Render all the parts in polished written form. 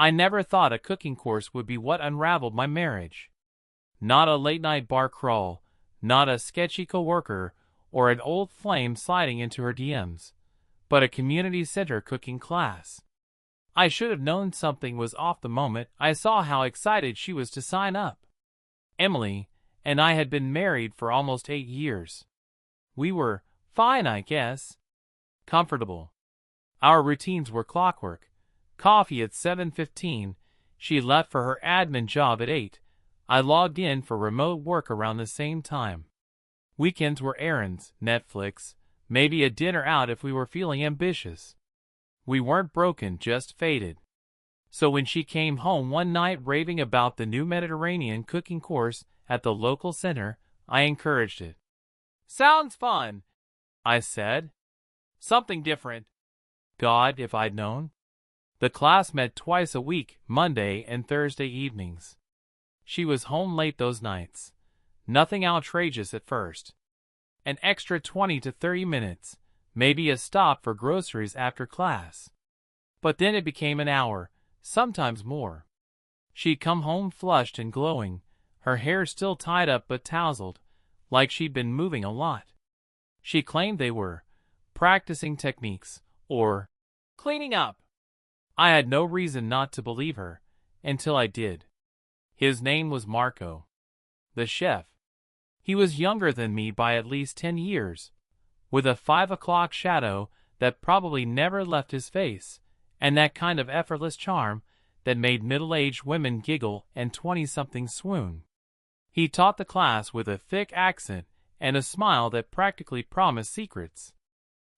I never thought a cooking course would be what unraveled my marriage. Not a late-night bar crawl, not a sketchy coworker, or an old flame sliding into her DMs, but a community center cooking class. I should have known something was off the moment I saw how excited she was to sign up. Emily and I had been married for almost 8 years. We were fine, I guess. Comfortable. Our routines were clockwork. Coffee at 7:15. She left for her admin job at 8. I logged in for remote work around the same time. Weekends were errands, Netflix, maybe a dinner out if we were feeling ambitious. We weren't broken, just faded. So when she came home one night raving about the new Mediterranean cooking course at the local center, I encouraged it. "Sounds fun," I said. "Something different." God, if I'd known. The class met twice a week, Monday and Thursday evenings. She was home late those nights. Nothing outrageous at first. An extra 20 to 30 minutes, maybe a stop for groceries after class. But then it became an hour, sometimes more. She'd come home flushed and glowing, her hair still tied up but tousled, like she'd been moving a lot. She claimed they were practicing techniques, or cleaning up. I had no reason not to believe her, until I did. His name was Marco, the chef. He was younger than me by at least 10 years, with a 5 o'clock shadow that probably never left his face, and that kind of effortless charm that made middle-aged women giggle and 20-somethings swoon. He taught the class with a thick accent and a smile that practically promised secrets.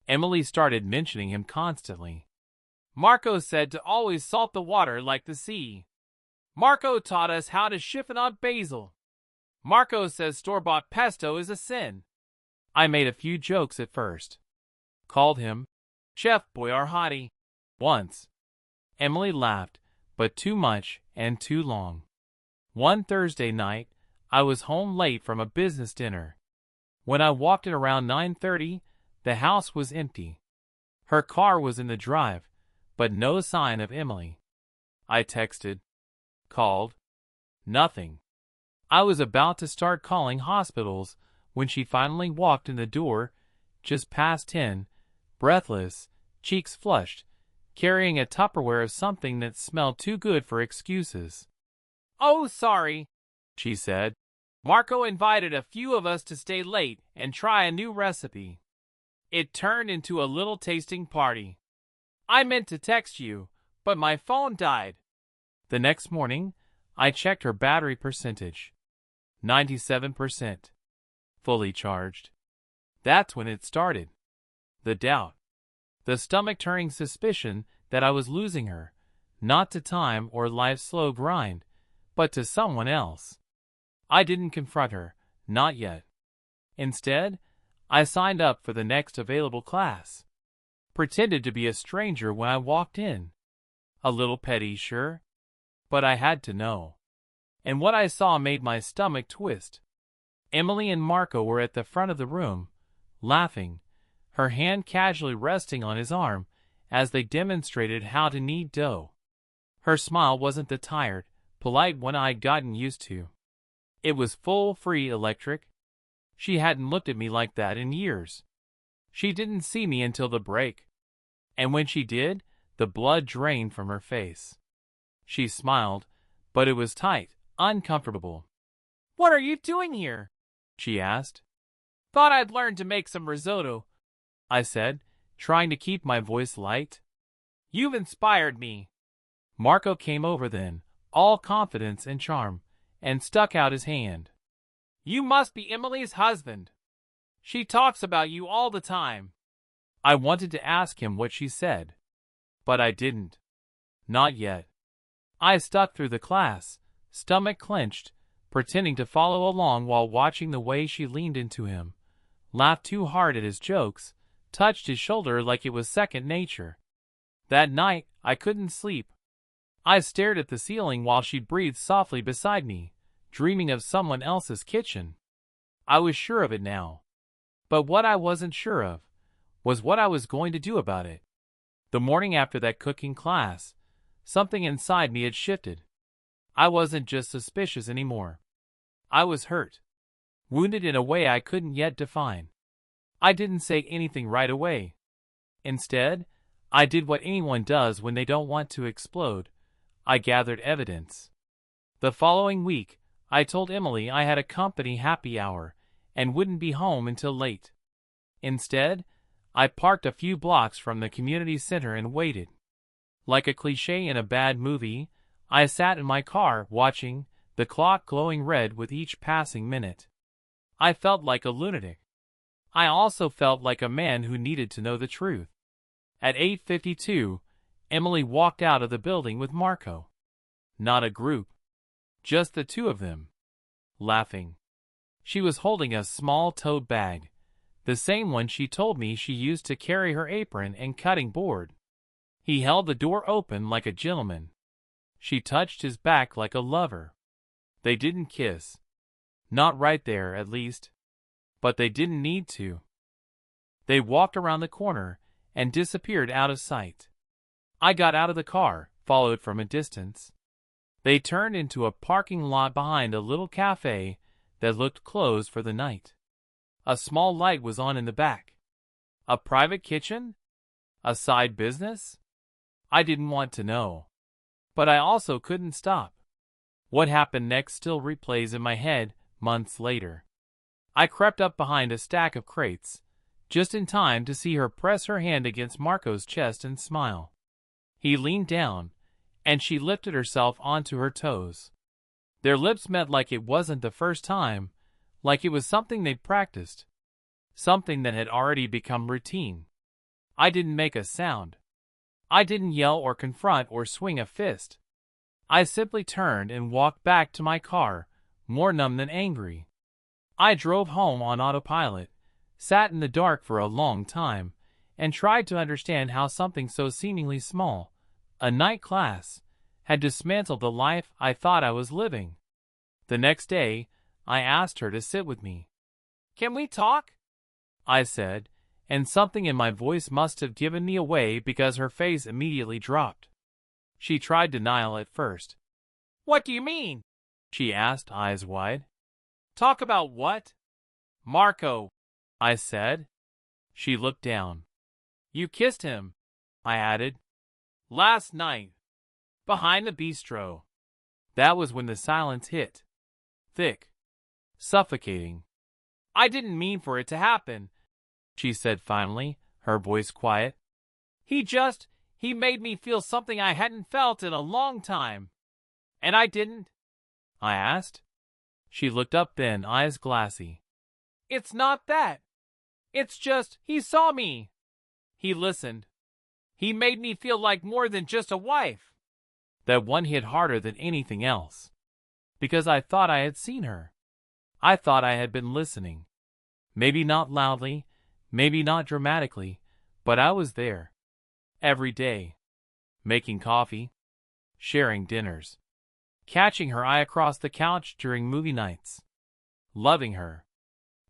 Emily started mentioning him constantly. Marco said to always salt the water like the sea. Marco taught us how to chiffonade basil. Marco says store-bought pesto is a sin. I made a few jokes at first. Called him Chef Boyardee once. Emily laughed, but too much and too long. One Thursday night, I was home late from a business dinner. When I walked in around 9:30, the house was empty. Her car was in the drive, but no sign of Emily. I texted. Called. Nothing. I was about to start calling hospitals when she finally walked in the door, just past 10, breathless, cheeks flushed, carrying a Tupperware of something that smelled too good for excuses. "Oh, sorry," she said. "Marco invited a few of us to stay late and try a new recipe. It turned into a little tasting party. I meant to text you, but my phone died." The next morning, I checked her battery percentage. 97%. Fully charged. That's when it started. The doubt. The stomach-turning suspicion that I was losing her, not to time or life's slow grind, but to someone else. I didn't confront her, not yet. Instead, I signed up for the next available class. Pretended to be a stranger when I walked in. A little petty, sure, but I had to know. And what I saw made my stomach twist. Emily and Marco were at the front of the room, laughing, her hand casually resting on his arm as they demonstrated how to knead dough. Her smile wasn't the tired, polite one I'd gotten used to. It was full, free, electric. She hadn't looked at me like that in years. She didn't see me until the break. And when she did, the blood drained from her face. She smiled, but it was tight, uncomfortable. "What are you doing here?" she asked. "Thought I'd learn to make some risotto," I said, trying to keep my voice light. "You've inspired me." Marco came over then, all confidence and charm, and stuck out his hand. "You must be Emily's husband. She talks about you all the time." I wanted to ask him what she said, but I didn't. Not yet. I stuck through the class, stomach clenched, pretending to follow along while watching the way she leaned into him, laughed too hard at his jokes, touched his shoulder like it was second nature. That night, I couldn't sleep. I stared at the ceiling while she breathed softly beside me, dreaming of someone else's kitchen. I was sure of it now. But what I wasn't sure of was what I was going to do about it. The morning after that cooking class, something inside me had shifted. I wasn't just suspicious anymore. I was hurt. Wounded in a way I couldn't yet define. I didn't say anything right away. Instead, I did what anyone does when they don't want to explode. I gathered evidence. The following week, I told Emily I had a company happy hour and wouldn't be home until late. Instead, I parked a few blocks from the community center and waited. Like a cliché in a bad movie, I sat in my car watching, the clock glowing red with each passing minute. I felt like a lunatic. I also felt like a man who needed to know the truth. At 8:52, Emily walked out of the building with Marco. Not a group. Just the two of them. Laughing. She was holding a small tote bag, the same one she told me she used to carry her apron and cutting board. He held the door open like a gentleman. She touched his back like a lover. They didn't kiss. Not right there, at least. But they didn't need to. They walked around the corner and disappeared out of sight. I got out of the car, followed from a distance. They turned into a parking lot behind a little cafe that looked closed for the night. A small light was on in the back. A private kitchen? A side business? I didn't want to know. But I also couldn't stop. What happened next still replays in my head months later. I crept up behind a stack of crates, just in time to see her press her hand against Marco's chest and smile. He leaned down, and she lifted herself onto her toes. Their lips met like it wasn't the first time, like it was something they'd practiced. Something that had already become routine. I didn't make a sound. I didn't yell or confront or swing a fist. I simply turned and walked back to my car, more numb than angry. I drove home on autopilot, sat in the dark for a long time, and tried to understand how something so seemingly small, a night class, had dismantled the life I thought I was living. The next day, I asked her to sit with me. "Can we talk?" I said, and something in my voice must have given me away because her face immediately dropped. She tried denial at first. "What do you mean?" she asked, eyes wide. "Talk about what?" "Marco," I said. She looked down. "You kissed him," I added. "Last night. Behind the bistro." That was when the silence hit. Thick. Suffocating. "I didn't mean for it to happen," she said finally, her voice quiet. He made me feel something I hadn't felt in a long time." "And I didn't?" I asked. She looked up then, eyes glassy. "It's not that. It's just, he saw me. He listened. He made me feel like more than just a wife." That one hit harder than anything else. Because I thought I had seen her. I thought I had been listening. Maybe not loudly, maybe not dramatically, but I was there. Every day. Making coffee. Sharing dinners. Catching her eye across the couch during movie nights. Loving her.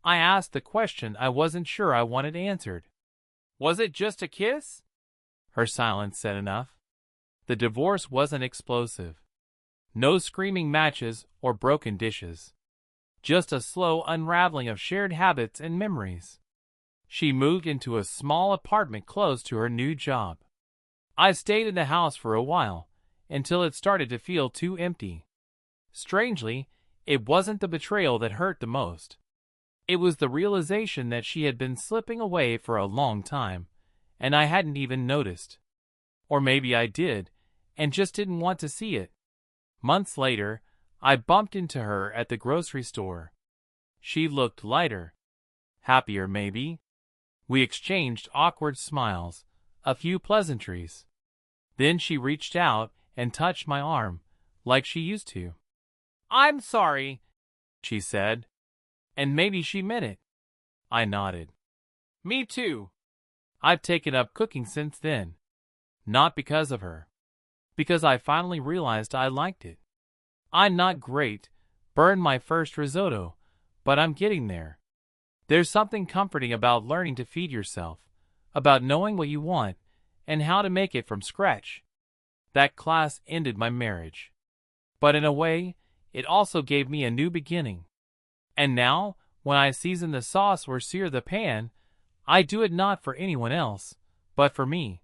I asked the question I wasn't sure I wanted answered. "Was it just a kiss?" Her silence said enough. The divorce wasn't explosive. No screaming matches or broken dishes. Just a slow unraveling of shared habits and memories. She moved into a small apartment close to her new job. I stayed in the house for a while, until it started to feel too empty. Strangely, it wasn't the betrayal that hurt the most. It was the realization that she had been slipping away for a long time, and I hadn't even noticed. Or maybe I did, and just didn't want to see it. Months later, I bumped into her at the grocery store. She looked lighter. Happier, maybe. We exchanged awkward smiles, a few pleasantries. Then she reached out and touched my arm, like she used to. "I'm sorry," she said. And maybe she meant it. I nodded. "Me too." I've taken up cooking since then. Not because of her. Because I finally realized I liked it. I'm not great, burned my first risotto, but I'm getting there. There's something comforting about learning to feed yourself, about knowing what you want, and how to make it from scratch. That class ended my marriage. But in a way, it also gave me a new beginning. And now, when I season the sauce or sear the pan, I do it not for anyone else, but for me.